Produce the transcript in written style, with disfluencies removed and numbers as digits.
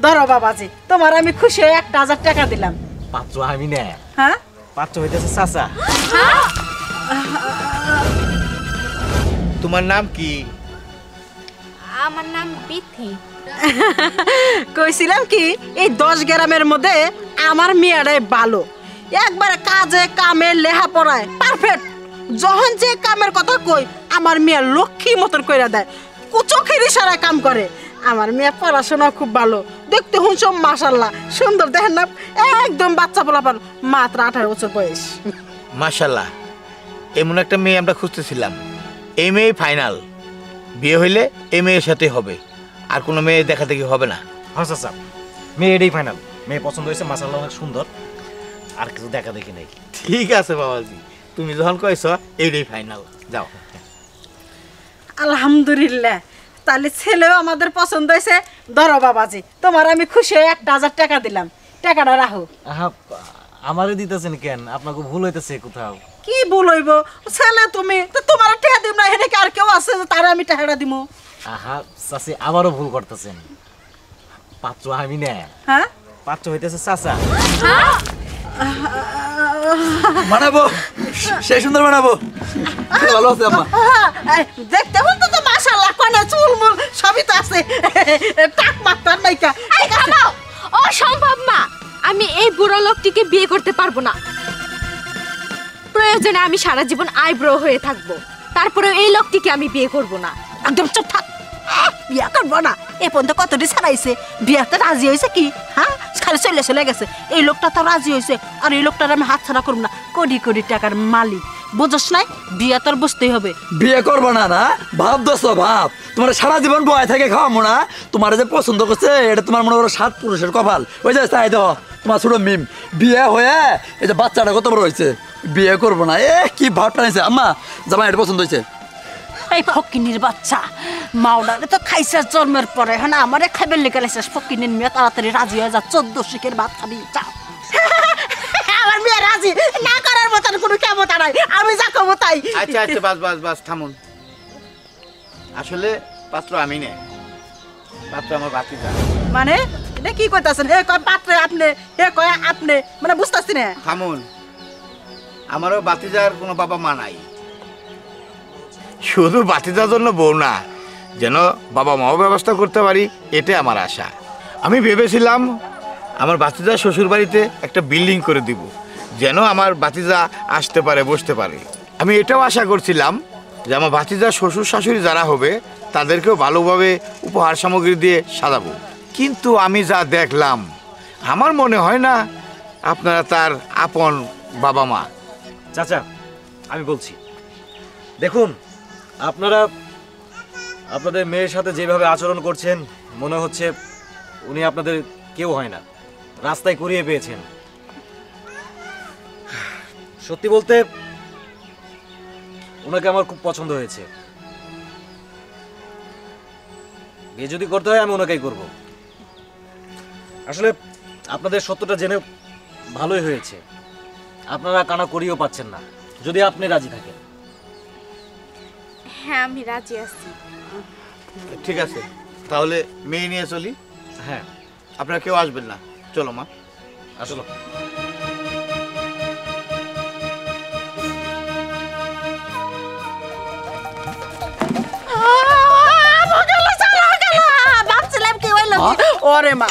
ধরো বাবাজি, তোমার আমি খুশি হয়ে 1000 টাকা দিলাম। পাত্র আমি না। হ্যাঁ, পাত্র হইতেছে চাচা। তোমার নাম কি? আমার নাম বিথি। কইছিলাম কি এই 10 গ্রামের মধ্যে আমার মেয়েটাই ভালো, একবারে কাজে কামে লেহা পড়ায় পারফেক্ট। যখন যে কামের কথা কই আমার মেয়ে লক্ষ্মী মতন কইরা দেয়, চোখের ইশারায় কাম করে। আমার মেয়ে পড়াশোনা খুব ভালো, দেখতে হুনসম মাশাআল্লাহ সুন্দর, দেখেন না একদম বাচ্চা পোলাপান, মাত্র 18 বছর বয়স। মাশাআল্লাহ, এমন একটা মেয়ে আমরা খুঁজতেছিলাম। এই মেয়ে ফাইনাল, বিয়ে হইলে এই মেয়ের সাথে হবে, আর কোনো মেয়ে দেখা দেখি হবে না। হ্যাঁ চাচা, মেয়ে এটাই ফাইনাল। মেয়ে পছন্দ হয়েছে, মাশাআল্লাহ অনেক সুন্দর, আর কিছু দেখা দেখি নাই। ঠিক আছে বাবাজি, তুমি যখন কইছ এইটাই ফাইনাল, যাও। আলহামদুলিল্লাহ, তাহলে ছেলেও আমাদের পছন্দ হয়েছে। ধরো বাবাজি, তোমার আমি খুশি হয়ে 1000 টাকা দিলাম, টাকাটা রাখো। আমারে দিতেছেন কেন? আপনাকে ভুল হইতেছে কোথাও। কি ভুল হইব, ছেলে তুমি তো, তোমার টাকা দিব না, এটা কি আর কেউ আছে যে তারে আমি টাকাটা দিব? আহা চাচি, আবারও ভুল করতেছেন। পাত্র আমি না। হ্যাঁ, পাত্র হইতেছে চাচা। বানাবো, সেই সুন্দর বানাবো। ভালো আছে আম্মা? দেখতে বলতো তো মাশাআল্লাহ, কোনে চুলমুল সবই তো আছে, টাক মাত্রার নাইকা। অসম্ভব মা, আমি এই বুড়ো লোকটিকে বিয়ে করতে পারবো না। প্রয়োজনে আমি সারা জীবন আইব্রো হয়ে থাকবো, তারপরে এই লোকটিকে আমি বিয়ে করব না। একদম চুপ থাক, বিয়া করবো না? এ পর্যন্ত কতটি ছাড়াইছে, বিয়াতে রাজি হয়েছে কি? হ্যাঁ, খালি চলে গেছে। এই লোকটা তো রাজি হয়েছে, আর এই লোকটার আমি হাত ছাড়া করবো না। কোটি কোটি টাকার মালিক, বুঝছ নাই? বিয়া তোর বুঝতেই হবে। বিয়ে করবো না? না ভাব দোস্ত ভাব, তোমার সারা জীবন বয়ে থেকে খাওয়াবো না। তোমার যে পছন্দ করছে এটা তোমার মনে করো 7 পুরুষের কপাল। ওই যে তাই তো তোমার ছোট মিম বিয়ে হয়ে এই যে বাচ্চাটা কত বড় হয়েছে, বিয়ে করবো না। কি ভাবটা নিয়েছে আম্মা, জামাই এটা পছন্দ হয়েছে। এই ফকিনির বাচ্চা, মাওলারে তো খাইছে জন্মের পরে, হ্যাঁ না আমারে খাইবে লেগে লাইছিস। ফকিনির মেয়ে তাড়াতাড়ি রাজি হয়ে যা, 14 শিখের ভাত খাবি, যাও। আমার মেয়ে রাজি না করার মতন কোনো ক্ষমতা নাই, আমি যা কব তাই। আচ্ছা আচ্ছা, বাস বাস বাস, থামুন। আসলে পাত্র আমি না, পাত্র আমার ভাতিজা। মানে এটা কি কইতাছেন? হে কয় পাত্রে আপনি, হে কয় আপনি, মানে বুঝতাছি না। থামুন, আমারও ভাতিজার কোনো বাবা মা নাই। শুধু ভাতিজার জন্য বউ না, যেন বাবা মাও ব্যবস্থা করতে পারি, এটাই আমার আশা। আমি ভেবেছিলাম আমার ভাতিজা শ্বশুর বাড়িতে একটা বিল্ডিং করে দিব, যেন আমার ভাতিজা আসতে পারে, বসতে পারে। আমি এটাও আশা করছিলাম যে আমার ভাতিজা শ্বশুর শাশুড়ি যারা হবে তাদেরকেও ভালোভাবে উপহার সামগ্রী দিয়ে সাজাবো। কিন্তু আমি যা দেখলাম, আমার মনে হয় না আপনারা তার আপন বাবা মা। চাচা আমি বলছি, দেখুন আপনারা আপনাদের মেয়ের সাথে যেভাবে আচরণ করছেন, মনে হচ্ছে উনি আপনাদের কেউ হয় না, রাস্তায় কুড়িয়ে পেয়েছেন। সত্যি বলতে ওনাকে আমার খুব পছন্দ হয়েছে। বিয়ে যদি করতে হয় আমি ওনাকেই করব। আসলে আপনাদের সত্যটা জেনে ভালোই হয়েছে। আপনারা কানা করিও পাচ্ছেন না, যদি আপনি রাজি থাকেন। হ্যাঁ আমি রাজি আছি। ঠিক আছে, তাহলে মেয়ে নিয়ে চলি। হ্যাঁ, আপনারা কেউ আসবেন না, চলো মা। আসলে ভাবছিলাম কি হইল, ওরে মা